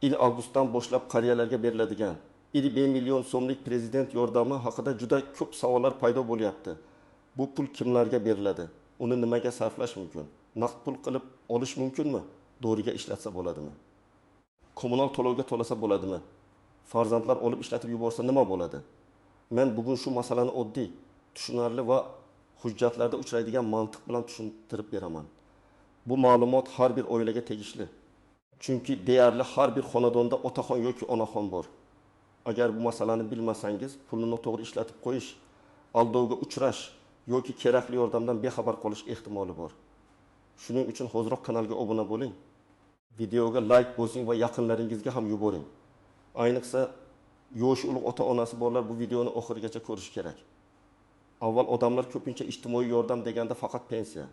yil avgustdan boshlab qariyalarga beriladigan 1 million so'mlik prezident yordami haqida juda ko'p savollar paydo bo'lyapti. Bu pul kimlarga beriladi? Uni nimaga sarflash mumkin? Naqd pul qilib olish mumkinmi? Doriga ishlatsa bo'ladimi? Kommunal to'lovga to'lasa bo'ladimi? Farzandlar olib ishlatib yuborsa nima bo'ladi? Men bugun shu masalani oddiy, tushunarli va hujjatlarda uchraydigan mantiq bilan tushuntirib beraman. Bu ma'lumot har bir oilaga tegishli. Chunki deyarli har bir xonadonda otaxon yoki onaxon bor. Agar bu masalani bilmasangiz, pulni to'g'ri ishlatib qo'yish, aldovga uchrash yoki kerakli yordamdan bexabar qolish ehtimoli bor. Shuning uchun hoziroq kanalga obuna bo'ling. Videoga like bosing va yaqinlaringizga ham yuboring. Ayniqsa yosh ulug' ota-onasi borlar bu videoni oxirigacha ko'rish kerak. Avval odamlar ko'pincha ijtimoiy yordam deganda faqat pensiya,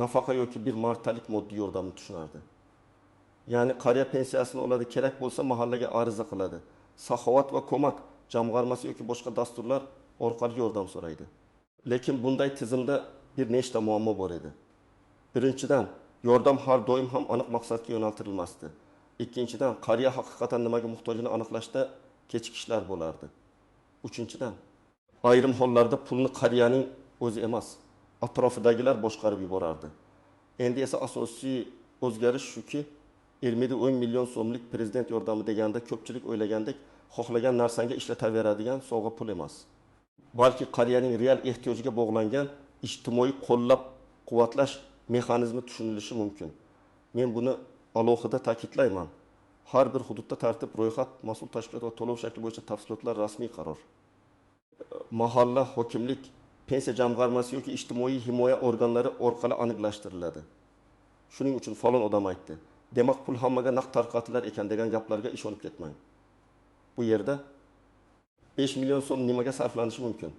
nafaqa yoki bir martalik moddiy yordamni tushunardi. Ya'ni qariya pensiyasini oladi, kerak bo'lsa mahallaga ariza qiladi. Saxovat va ko'mak jamg'armasi yoki boshqa dasturlar orqali yordam so'raydi. Lekin bunday tizimda bir nechta muammo bor edi. Birinchidan, yordam har doim ham aniq maqsadga yo'naltirilmasdi. Ikkinchidan, qariya haqiqatan nimaga muhtojligini aniqlashda kechikishlar bo'lardi. Uchinchidan, ayrim hollarda pulni qariyaning o'zi emas, atrofidagilar boshqarib yuborardi. Endi esa asosiy o'zgarish shuki, 10 million so'mlik prezident yordami deganda ko'pchilik o'ylagandek xohlagan narsanga ishlataveradigan sovg'a pul emas. Balki qariyaning real ehtiyojiga bog'langan ijtimoiy qo'llab-quvvatlash mexanizmi tushunilishi mumkin. Men buni alohida ta'kidlayman. Har bir hududda tartib, ro'yxat, mas'ul tashkilot va to'lov shakli bo'yicha tafsilotlar rasmiy qaror. Mahalla, hokimlik, pensiya jamg'armasi yoki ijtimoiy himoya organlari orqali aniqlashtiriladi. Shuning uchun falon odam aytdi. Demak, pul hammaga naqd tarqatilar ekan degan gaplarga ishonib ketmang. Bu yerda 5 million so'm nimaga sarflanishi mumkin?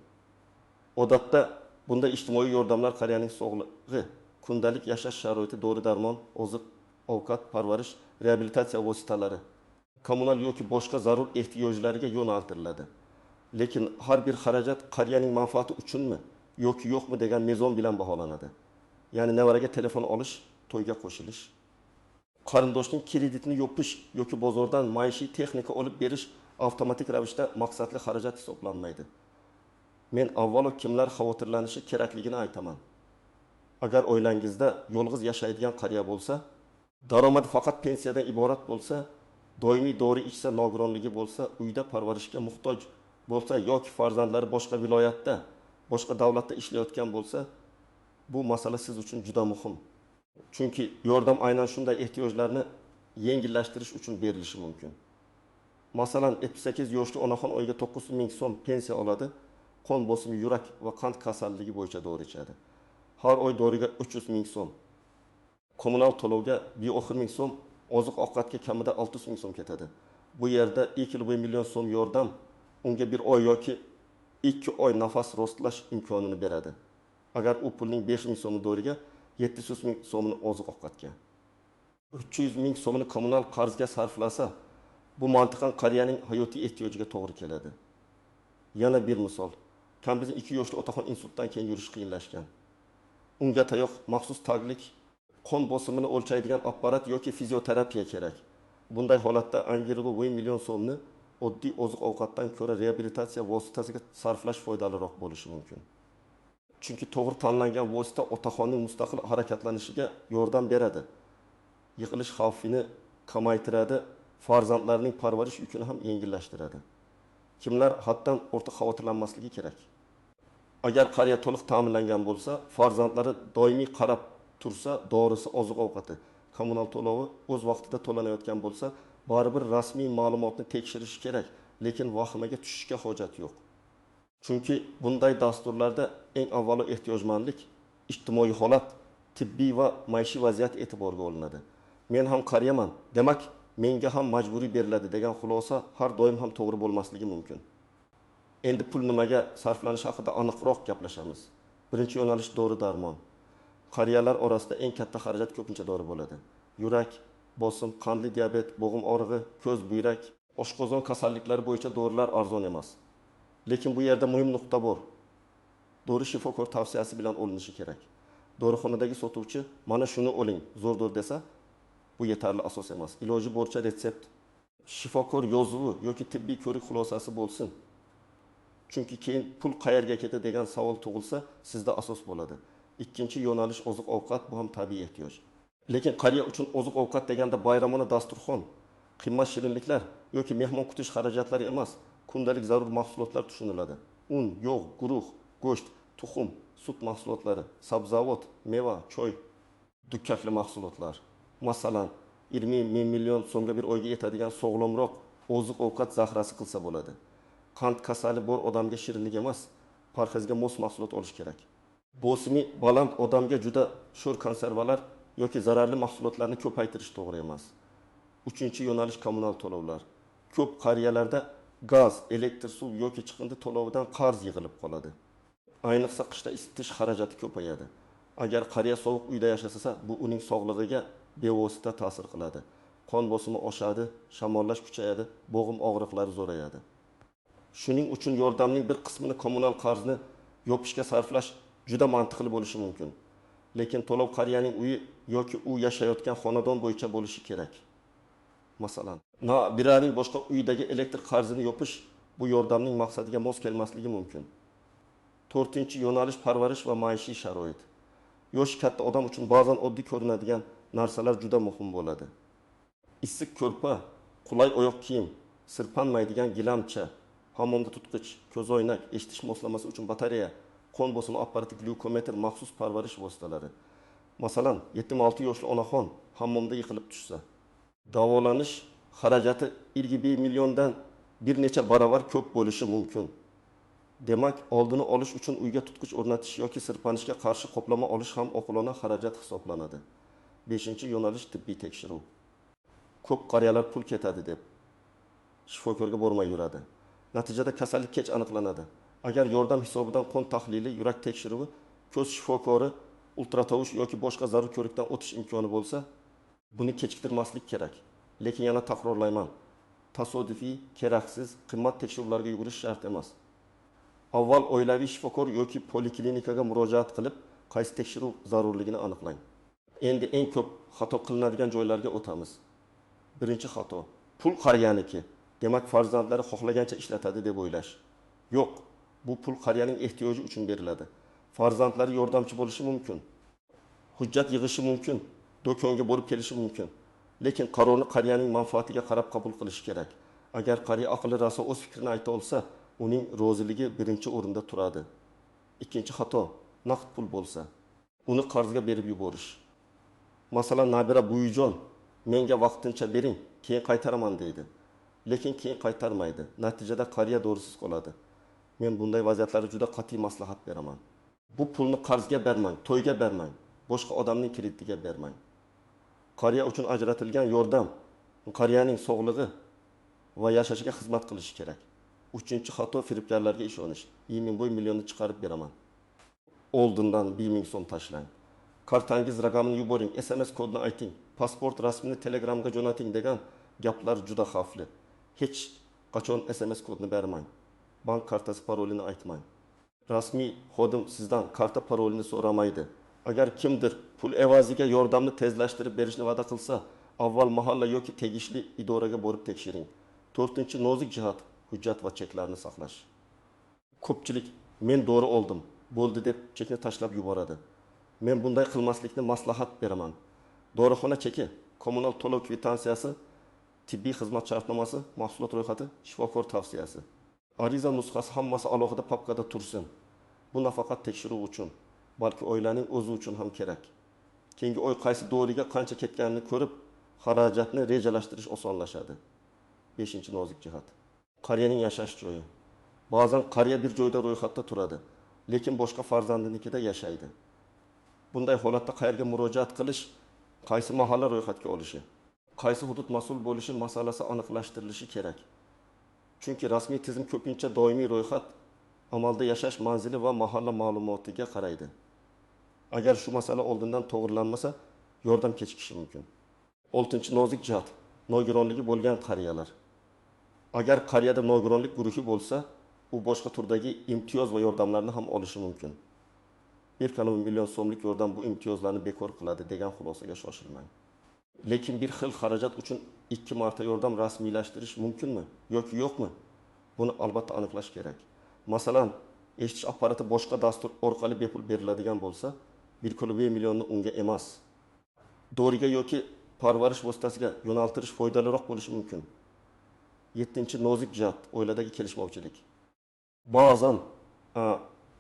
Odatda bunda ijtimoiy yordamlar qariyaning sog'lig'i, kundalik yashash sharoiti, dori-darmon, oziq-ovqat, parvarish, reabilitatsiya vositalari, kommunal yoki boshqa zarur ehtiyojlariga yo'naltiriladi. Lekin har bir xarajat qariyaning manfaati uchunmi yoki yo'qmi degan mezon bilan baholanadi. Ya'ni nevaraga telefon olish, to'yga qo'shilish, qarindoshning kreditini yopish yoki bozordan maishiy texnika olib berish avtomatik ravishda maqsadli xarajat hisoblanmaydi. Men avvalo kimlar xavotirlanishi kerakligini aytaman. Agar oilangizda yolg'iz yashaydigan qariya bo'lsa, daromadi faqat pensiyadan iborat bo'lsa, doimiy dori ichsa, nogironligi bo'lsa, uyda parvarishga muhtoj bo'lsa yoki farzandlari boshqa viloyatda, boshqa davlatda ishlayotgan bo'lsa, bu masala siz uchun juda muhim. Chunki yordam aynan shunday ehtiyojlarni yengillashtirish uchun berilishi mumkin. Masalan, 78 yoshli onaxon oyiga 9 ming so'm pensiya oladi, qon bosimi, yurak va qand kasalligi bo'yicha dori ichadi. Har oy doriga 300 ming so'm. Kommunal to'lovga 1 ming so'm, oziq-ovqatga kamida 600 ming so'm ketadi. Bu yerda 2 million so'm yordam unga bir oy yoki 2 oy nafas rostlash imkonini beradi. Agar u pulning 5 ming so'mi doriga, 700 ming so'mini oziq-ovqatga, 300 ming so'mini kommunal qarzga sarflasa, bu mantiqan qariyaning hayotiy ehtiyojiga to'g'ri keladi. Yana bir misol. Kambizning 2 yoshli otaxon insultdan keyin yurish qiyinlashgan. Unga tayoq, maxsus taglik, qon bosimini o'lchaydigan apparat yoki fizioterapiya kerak. Bunday holatda 1 million so'mni oddiy oziq-ovqatdan ko'ra reabilitatsiya vositasiga sarflash foydaliroq bo'lishi mumkin. Chunki to'g'ri tanlangan vosita otaxonning mustaqil harakatlanishiga yordam beradi. Yiqilish xavfini kamaytiradi, farzandlarning parvarish yukini ham yengillashtiradi. Kimlar haddan ortiq xavotirlanmasligi kerak. Agar qariya to'liq ta'minlangan bo'lsa, farzandlari doimiy qarab tursa, dorisi, oziq-ovqati, kommunal to'lovi o'z vaqtida to'lanayotgan bo'lsa, baribir rasmiy ma'lumotni tekshirish kerak, lekin vahimaga tushishga hojat yo'q. Chunki bunday dasturlarda eng avvalo ehtiyojmandlik, ijtimoiy holat, tibbiy va maishiy vaziyat e'tiborga olinadi. Men ham qariyaman, demak, menga ham majburiy beriladi degan xulosa har doim ham to'g'ri bo'lmasligi mumkin. Endi pul nimaga sarflanishi haqida aniqroq gaplashamiz. Birinchi yo'nalish dori-darmon. Qariyalar orasida eng katta xarajat ko'pincha dori bo'ladi. Yurak, bosim, qandli diabet, bo'g'im og'rig'i, ko'z, buyrak, oshqozon kasalliklari bo'yicha dorilar arzon emas. Lekin bu yerda muhim nuqta bor. Dori shifokor tavsiyasi bilan olinishi kerak. Dorixonadagi sotuvchi mana shuni oling, zo'r desa, bu yetarli asos emas. Iloji boricha retsept shifokor yozuvi yoki tibbiy ko'rik xulosasi bo'lsin. Chunki keyin pul qayerga ketadi degan savol tug'ilsa, sizda asos bo'ladi. Ikkinchi yo'nalish oziq-ovqat, bu ham tabiiy ehtiyoj. Lekin qariya uchun oziq-ovqat deganda bayramona dasturxon, qimmat shirinliklar yoki mehmon kutish xarajatlari emas, kundalik zarur mahsulotlar tushuniladi. Un, yog', guruch, go'sht, tuxum, sut mahsulotlari, sabzavot, meva, choy, dukkakli mahsulotlar. Masalan, 20 million so'mga bir oyga yetadigan sog'lomroq oziq-ovqat zaxrasi qilsa bo'ladi. Qand kasali bor odamga shirinlik emas, parhezga mos mahsulot olish kerak. Bosimi baland odamga juda sho'r konservalar yoki zararli mahsulotlarni ko'paytirish to'g'ri emas. Uchinchi yo'nalish kommunal to'lovlar. Ko'p qariyalarda gaz, elektr suv yoki chiqindi to'lovidan qarz yig'ilib qoladi. Ayniqsa qishda isitish xarajati ko'payadi. Agar qariya sovuq uyda yashasa, bu uning sog'lig'iga bevosita ta'sir qiladi. Qon bosimi oshadi, shamollash kuchayadi, bo'g'im og'riqlari zo'rayadi. Shuning uchun yordamning bir qismini kommunal qarzni yopishga sarflash juda mantiqli bo'lishi mumkin. Lekin to'lov qariyaning uyi yoki u yashayotgan xonadon bo'yicha bo'lishi kerak. Masalan, biraning boshqa uydagi elektr qarzini yopish bu yordamning maqsadiga mos kelmasligi mumkin. To'rtinchi yo'nalish parvarish va maishiy sharoit. Yosh katta odam uchun ba'zan oddiy ko'rinadigan narsalar juda muhim bo'ladi. Issiq ko'rpa, qulay oyoq kiyim, sirpanmaydigan gilamcha, hammomda tutqich, ko'zoynak, eshitish moslamasi uchun batareya, qon bosimi apparati, glyukometr, maxsus parvarish vositalari. Masalan, 76 yoshli onaxon hammomda yiqilib tushsa, davolanish xarajati 20 milliondan bir necha barobar ko'p bo'lishi mumkin. Demak, oldini olish uchun uyga tutqich o'rnatish yoki sirpanishga qarshi qoplama olish ham oqilona xarajat hisoblanadi. 5-yo'nalish tibbiy tekshiruv. Ko'p qariyalar pul ketadi deb shifokorga bormay yuradi. Natijada kasallik kech aniqlanadi. Agar yordam hisobidan qon tahlili, yurak tekshiruvi, ko'z shifokori, ultratovush yoki boshqa zarur ko'rikdan o'tish imkoni bo'lsa, buni kechiktirmaslik kerak. Lekin yana takrorlayman, tasodifiy, keraksiz, qimmat tekshiruvlarga yugurish shart emas. Avval oilaviy shifokor yoki poliklinikaga murojaat qilib, qaysi tekshiruv zarurligini aniqlang. Endi eng ko'p xato qilinadigan joylarga o'tamiz. Birinchi xato, pul qariyaniki, demak farzandlari xohlagancha ishlatadi deb o'ylash. Yo'q, bu pul qariyaning ehtiyoji uchun beriladi. Farzandlari yordamchi bo'lishi mumkin. Hujjat yig'ishi mumkin, do'konga borib kelishi mumkin. Lekin qarorni qariyaning manfaatiga qarab qabul qilish kerak. Agar qariya aqli rasa o'z fikrini ayta olsa, uning roziligi birinchi o'rinda turadi. Ikkinchi xato, naqd pul bo'lsa, uni qarzga berib yuborish. Masalan, nabira buvijon, menga vaqtincha bering, keyin qaytaraman deydi. Lekin keyin qaytarmaydi. Natijada qariya dorisiz qoladi. Men bunday vaziyatlarda juda qat'iy maslahat beraman. Bu pulni qarzga bermang, to'yga bermang, boshqa odamning kreditiga bermang. Qariya uchun ajratilgan yordam qariyaning sog'lig'i va yashashiga xizmat qilishi kerak. Uchinchi xato, firibgarlarga ishonish. 20 millionni chiqarib beraman. Oldindan 1000 so'm tashlang. Kartangiz raqamini yuboring, SMS kodini ayting, pasport rasmini Telegramga jo'nating degan gaplar juda xavfli. Hech qachon SMS kodini bermang. Bank kartasi parolini aytmang. Rasmiy xodim sizdan karta parolini so'ramaydi. Agar kimdir pul evaziga yordamni tezlashtirib berishni va'da qilsa, avval mahalla yoki tegishli idoraga borib tekshiring. 4-nozik jihat, hujjat va cheklarni saqlash. Ko'pchilik men to'g'ri oldim, bo'ldi deb chekni tashlab yuboradi. Men bunday qilmaslikni maslahat beraman. Dorixona cheki, kommunal to'lov kvitansiyasi, tibbiy xizmat shartnomasi, mahsulot ro'yxati, shifokor tavsiyasi. Ariza nusxasi hammasi alohida papkada tursin. Bu nafaqat tekshiruv uchun, balki oilaning o'zi uchun ham kerak. Keyingi oy qaysi doriga qancha ketganini ko'rib, xarajatni rejalashtirish osonlashadi. 5-nozik jihat. Qariyaning yashash joyi. Ba'zan qariya bir joyda ro'yxatda turadi, lekin boshqa farzandinikida yashaydi. Bunday holatda qayerga murojaat qilish, qaysi mahalla ro'yxatga olishi, qaysi hudud mas'ul bo'lishi masalasi aniqlashtirilishi kerak. Chunki rasmiy tizim ko'pincha doimiy ro'yxat, amalda yashash manzili va mahalla ma'lumotiga qaraydi. Agar shu masala oldindan to'g'rilanmasa, yordam kechikishi mumkin. 6-nozik jihat, nogironligi bo'lgan qariyalar. Agar qariyada nogironlik guruhi bo'lsa, u boshqa turdagi imtiyoz va yordamlarni ham olishi mumkin. 1,1 million so'mlik yordam bu imtiyozlarni bekor qiladi degan xulosaga shoshilmang. Lekin bir xil xarajat uchun 2 marta yordam rasmiylashtirish mumkinmi yoki yo'qmi? Buni albatta aniqlash kerak. Masalan, eshitish apparati boshqa dastur orqali bepul beriladigan bo'lsa, 1,5 millionni unga emas, doriga yoki parvarish vositasiga yo'naltirish foydaliroq bo'lishi mumkin. 7. Nozik jihat, oiladagi kelishmovchilik. Ba'zan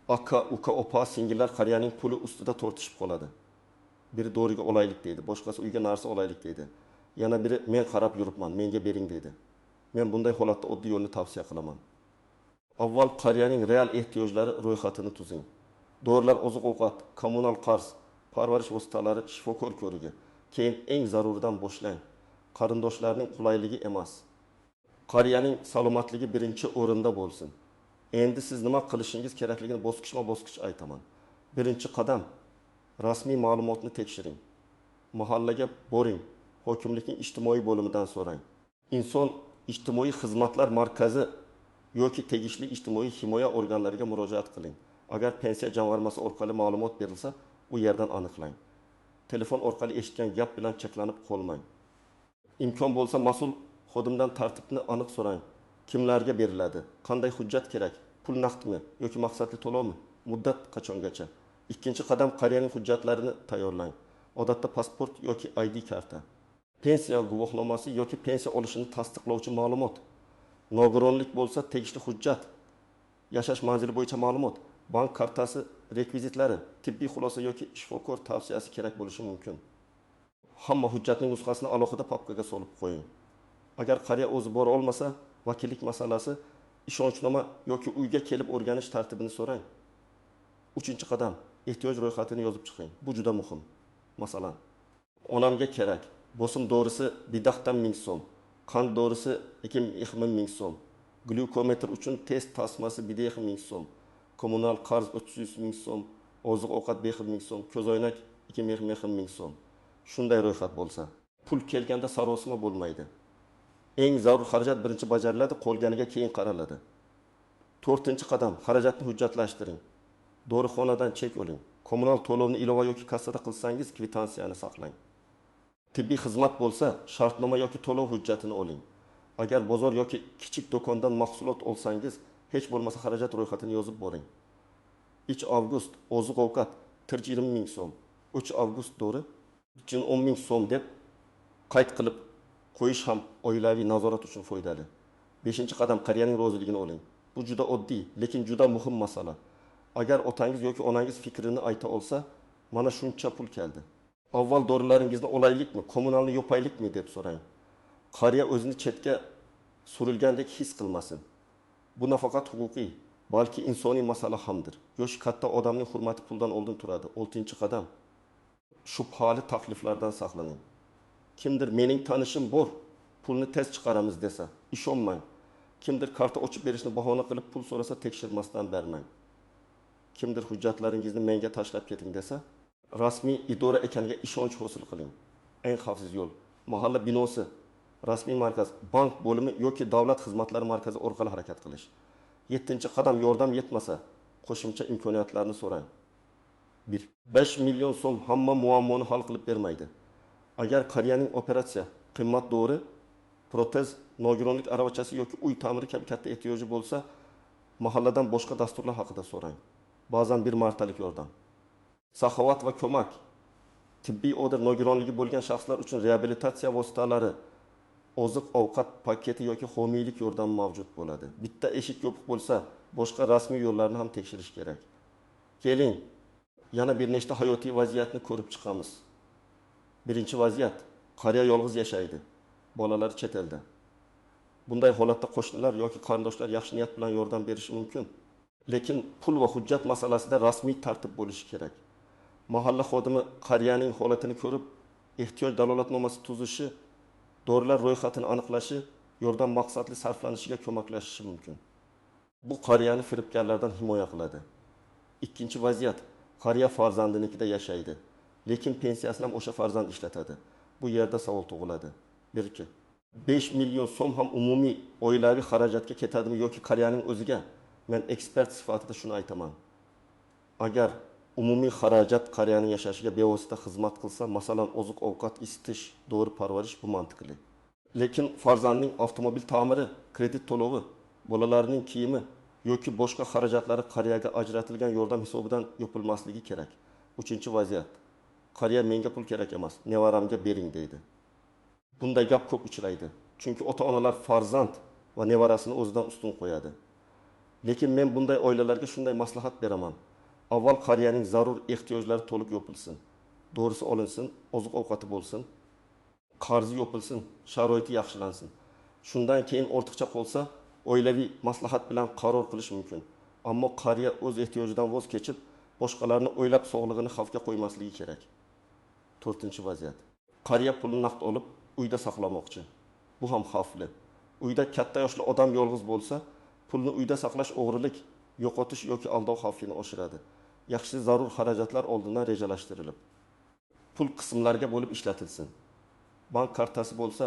aka, uka, opa, singillar qariyaning puli ustida tortishib qoladi. Biri doriga olaylik deydi, boshqasi uyga narsa olaylik deydi. Yana biri men qarab yuribman, menga bering deydi. Men bunday holatda oddiy yo'lni tavsiya qilaman. Avval qariyaning real ehtiyojlari ro'yxatini tuzing. Dorilar, oziq-ovqat, kommunal qarz, parvarish vositalari, shifokor ko'rigi. Keyin eng zaruridan boshlang. Qarindoshlarning qulayligi emas, qariyaning salomatligi birinchi o'rinda bo'lsin. Endi siz nima qilishingiz kerakligini bosqichma-bosqich aytaman. Birinchi qadam, rasmiy ma'lumotni tekshiring. Mahallaga boring, hokimlikning ijtimoiy bo'limidan so'rang. Inson ijtimoiy xizmatlar markazi yoki tegishli ijtimoiy himoya organlariga murojaat qiling. Agar pensiya jamg'armasi orqali ma'lumot berilsa, u yerdan aniqlang. Telefon orqali eshitgan gap bilan cheklanib qolmang. Imkon bo'lsa mas'ul xodimdan tartibni aniq so'rang. Kimlarga beriladi? Qanday hujjat kerak? Pul naqdmi yoki maqsadli to'lovmi? Muddat qachongacha? Ikkinchi qadam, qariyaning hujjatlarini tayyorlang. Odatda pasport yoki ID karta, pensiya guvohnomasi yoki pensiya olishini tasdiqlovchi ma'lumot, nogironlik bo'lsa tegishli hujjat, yashash manzili bo'yicha ma'lumot, bank kartasi rekvizitlari, tibbiy xulosa yoki shifokor tavsiyasi kerak bo'lishi mumkin. Hamma hujjatning nusxasini alohida papkaga solib qo'ying. Agar qariya o'zi bora olmasa, vakillik masalasi, ishonchnoma yoki uyga kelib o'rganish tartibini so'rang. 3-qadam, ehtiyoj ro'yxatini yozib chiqing. Bu juda muhim. Masalan, onamga kerak bosim dorisi bidaqdan 1000 so'm, qand dorisi 2000 so'm, glyukometr uchun test tasmasi 1000 so'm, kommunal qarz 300 so'm, oziq-ovqat 1000 so'm, ko'zoynak 2000 so'm. Shunday ro'yxat bo'lsa, pul kelganda sarosima bo'lmaydi. Eng zarur xarajat birinchi bajariladi, qolganiga keyin qaraladi. 4-qadam, xarajatni hujjatlashtiring. Dorixonadan chek oling. Kommunal to'lovni ilova yoki kassada qilsangiz, kvitansiyani saqlang. Tibbiy xizmat bo'lsa, shartnoma yoki to'lov hujjatini oling. Agar bozor yoki kichik do'kondan mahsulot olsangiz, hech bo'lmasa xarajat ro'yxatini yozib boring. 3 avgust oziq-ovqat 20 so'm, 3 avgust dori 10 so'm deb qayd qilib qo'yish ham oilaviy nazorat uchun foydali. 5-qadam, qariyaning roziligini oling. Bu juda oddiy, lekin juda muhim masala. Agar otangiz yoki onangiz fikrini ayta olsa, mana shuncha pul keldi. Avval dorilaringizni olaylikmi, kommunalni yopaylikmi deb so'rang. Qariya o'zini chetga surilgandek his qilmasin. Bu nafaqat huquqiy, balki insoniy masala hamdir. Yoshi katta odamning hurmati puldan oldin turadi. 6-qadam, shubhali takliflardan saqlaning. Kimdir mening tanishim bor, pulni tez chiqaramiz desa, ishonmang. Kimdir karta ochib berishni bahona qilib pul so'rasa, tekshirmasdan bermang. Kimdir hujjatlaringizni menga tashlab keting desa, rasmiy idora ekaniga ishonch hosil qiling. Eng xavfsiz yo'l mahalla binosi, rasmiy markaz, bank bo'limi yoki davlat xizmatlari markazi orqali harakat qilish. 7-qadam, yordam yetmasa, qo'shimcha imkoniyatlarni so'rang. 5 million so'm hamma muammoni hal qilib bermaydi. Agar qariyaning operatsiya, qimmat dori, protez, nogironlik aravachasi yoki uy ta'miri kabi katta ehtiyoji bo'lsa, mahalladan boshqa dasturlar haqida so'rang. Ba'zan bir martalik yordam. Saxovat va ko'mak. Tibbiy odam nogironligi bo'lgan shaxslar uchun reabilitatsiya vositalari, oziq-ovqat paketi yoki homiylik yordami mavjud bo'ladi. Bitta eshik yopiq bo'lsa, boshqa rasmiy yo'llarni ham tekshirish kerak. Keling, yana bir nechta hayotiy vaziyatni ko'rib chiqamiz. Birinchi vaziyat, qariya yolg'iz yashaydi, bolalar chet elda. Bunday holatda qo'shnilar yoki qarindoshlar yaxshi niyat bilan yordam berishi mumkin. Lekin pul va hujjat masalasida rasmiy tartib bo'lishi kerak. Mahalla xodimi qariyaning holatini ko'rib, ehtiyoj dalolatnomasi tuzishi, dorilar ro'yxatini aniqlashi, yordam maqsadli sarflanishiga ko'maklashishi mumkin. Bu qariyani firibgarlardan himoya qiladi. Ikkinchi vaziyat, qariya farzandinikida yashaydi, lekin pensiyasini ham o'sha farzand ishlatadi. Bu yerda savol tug'iladi. 1-2. 5 million so'm ham umumiy oilaviy xarajatga ketadimi yoki qariyaning o'ziga? Men ekspert sifatida shuni aytaman. Agar umumiy xarajat qariyaning yashashiga bevosita xizmat qilsa, masalan, oziq-ovqat, isitish, dori parvarish bu mantiqli. Lekin farzandning avtomobil ta'miri, kredit to'lovi, bolalarning kiyimi yoki boshqa xarajatlari qariyaga ajratilgan yordam hisobidan yopilmasligi kerak. 3-vaziyat. Qariya menga pul kerak emas, nevaramga bering deydi. Bunday gap ko'p uchraydi. Chunki ota-onalar farzand va nevarasini o'zidan ustun qo'yadi. Lekin men bunday oilalarga shunday maslahat beraman. Avval qariyaning zarur ehtiyojlari to'liq yopilsin. Dorisi olinsin, oziq-ovqati bo'lsin, qarzi yopilsin, sharoiti yaxshilansin. Shundan keyin ortiqcha qolsa, oilaviy maslahat bilan qaror qilish mumkin. Ammo qariya o'z ehtiyojidan voz kechib, boshqalarni o'ylab sog'lig'ini xavfga qo'ymasligi kerak. 4-vaziyat. Qariya pulni naqd olib, uyda saqlamoqchi. Bu ham xavfli. Uyda katta yoshli odam yolg'iz bo'lsa, pulni uyda saqlash o'g'rilik, yo'qotish yoki aldov xavfini oshiradi. Yaxshi zarur xarajatlar oldindan rejalashtirilib, pul qismlarga bo'lib ishlatilsin. Bank kartasi bo'lsa,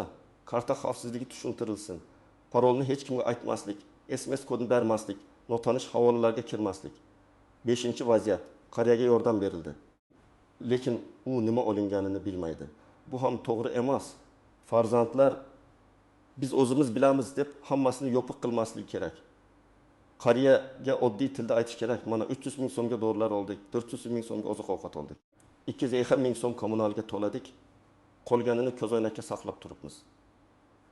karta xavfsizligi tushuntirilsin. Parolni hech kimga aytmaslik, SMS kodini bermaslik, notanish havolalarga kirmaslik. 5-vaziyat. Qariyaga yordam berildi. Lekin u nima olinganini bilmaydi. Bu ham to'g'ri emas. Farzandlar biz o'zimiz bilamiz deb hammasini yopiq qilmaslik kerak. Qariyaga oddiy tilda aytish kerak. Mana 300 ming so'mga dorilar oldik, 400 ming so'mga oziq-ovqat oldik. 250 ming so'm kommunalga to'ladik. Qolganini ko'zoynakka saqlab turibmiz.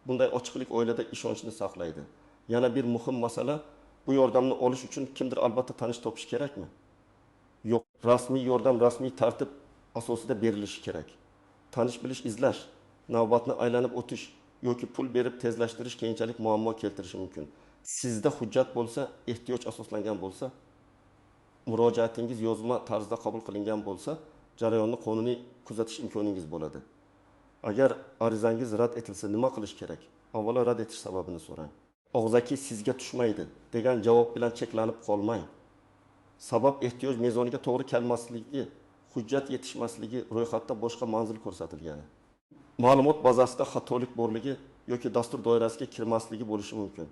Bunday ochiqlik oilada ishonchni saqlaydi. Yana bir muhim masala, bu yordamni olish uchun kimdir albatta tanish topish kerakmi? Yo'q, rasmiy yordam rasmiy tartib asosida berilishi kerak. Tanish bilish izlash, navbatni aylanib o'tish yoki pul berib tezlashtirish keyinchalik muammo keltirishi mumkin. Sizda hujjat bo'lsa, ehtiyoj asoslangan bo'lsa, murojaatingiz yozma tarzda qabul qilingan bo'lsa, jarayonni qonuniy kuzatish imkoningiz bo'ladi. Agar arizangiz rad etilsa, nima qilish kerak? Avvalo rad etish sababini so'rang. Og'zaki sizga tushmaydi degan javob bilan cheklanib qolmang. Sabab ehtiyoj mezoniga to'g'ri kelmasligi, hujjat yetishmasligi, ro'yxatda boshqa manzil ko'rsatilgani, ma'lumot bazasida xatolik borligi yoki dastur doirasiga kirmasligi bo'lishi mumkin.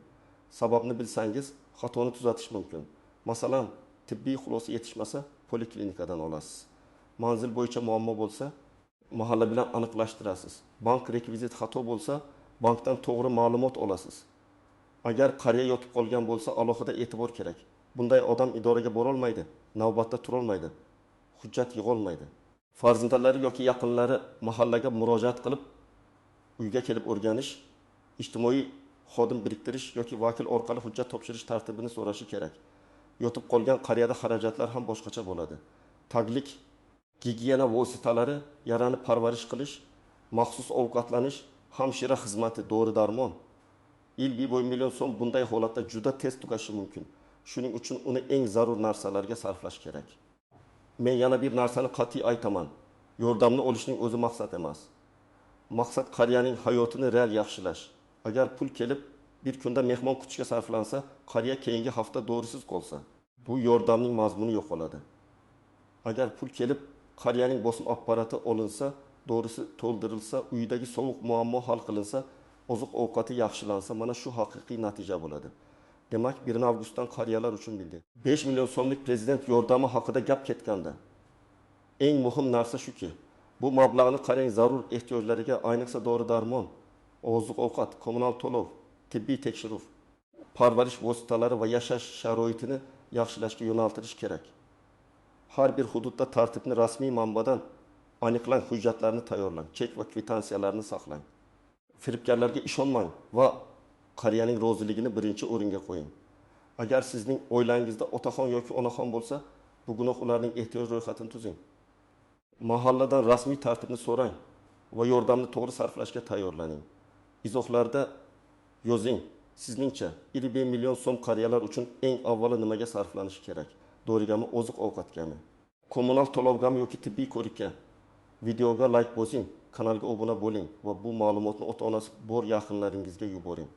Sababni bilsangiz, xatoni tuzatish mumkin. Masalan, tibbiy xulosa yetishmasa, poliklinikadan olasiz. Manzil bo'yicha muammo bo'lsa, mahalla bilan aniqlashtirasiz. Bank rekvizit xato bo'lsa, bankdan to'g'ri ma'lumot olasiz. Agar qariya yotib qolgan bo'lsa, alohida e'tibor kerak. Bunday odam idoraga bora olmaydi, navbatda tura olmaydi, hujjat yig'a olmaydi. Farzandlari yoki yaqinlari mahallaga murojaat qilib, uyga kelib o'rganish, ijtimoiy xodim biriktirish yoki vakil orqali hujjat topshirish tartibini so'rashi kerak. Yotib qolgan qariyada xarajatlar ham boshqacha bo'ladi. Taglik, gigiyena vositalari, yarani parvarish qilish, maxsus ovqatlanish, hamshira xizmati, dori-darmon. Yil bo'yi million so'm bunday holatda juda tez tugashi mumkin. Shuning uchun uni eng zarur narsalarga sarflash kerak. Men yana bir narsani qat'iy aytaman. Yordamni olishning o'zi maqsad emas. Maqsad qariyaning hayotini real yaxshilash. Agar pul kelib bir kunda mehmon kutishga sarflansa, qariya keyingi hafta dorisiz qolsa, bu yordamning mazmuni yo'qoladi. Agar pul kelib qariyaning bosim apparati olinsa, dorisi to'ldirilsa, uyidagi sovuq muammo hal qilinsa, oziq-ovqati yaxshilansa, mana shu haqiqiy natija bo'ladi. Demak, 1 avgustdan qariyalar uchun bildi. 5 million so'mlik prezident yordami haqida gap ketganda, eng muhim narsa shuki, bu mablag'ni qariyaning zarur ehtiyojlariga, ayniqsa dori-darmon, oziq-ovqat, kommunal to'lov, tibbiy tekshiruv, parvarish vositalari va yashash sharoitini yaxshilashga yo'naltirish kerak. Har bir hududda tartibni rasmiy manbadan aniqlangan hujjatlarni tayyorlang, chek va kvitansiyalarni saqlang. Firibgarlarga ishonmang va qariyaning roziligini birinchi o'ringa qo'ying. Agar sizning oilangizda otaxon yoki onaxon bo'lsa, bu gunoh ularning ehtiyoj ro'yxatini tuzing. Mahalladan rasmiy tartibni so'rang va yordamni to'g'ri sarflashga tayyorlaning. Izohlarda yozing. Sizningcha 1 million so'm qariyalar uchun eng avvalo nimaga sarflanishi kerak? Dorigami, oziq-ovqatgami, kommunal to'lovgami yoki tibbiy ko'rikka? Videoga like bosing, kanalga obuna bo'ling va bu ma'lumotni ota-onasi bor yaqinlaringizga yuboring.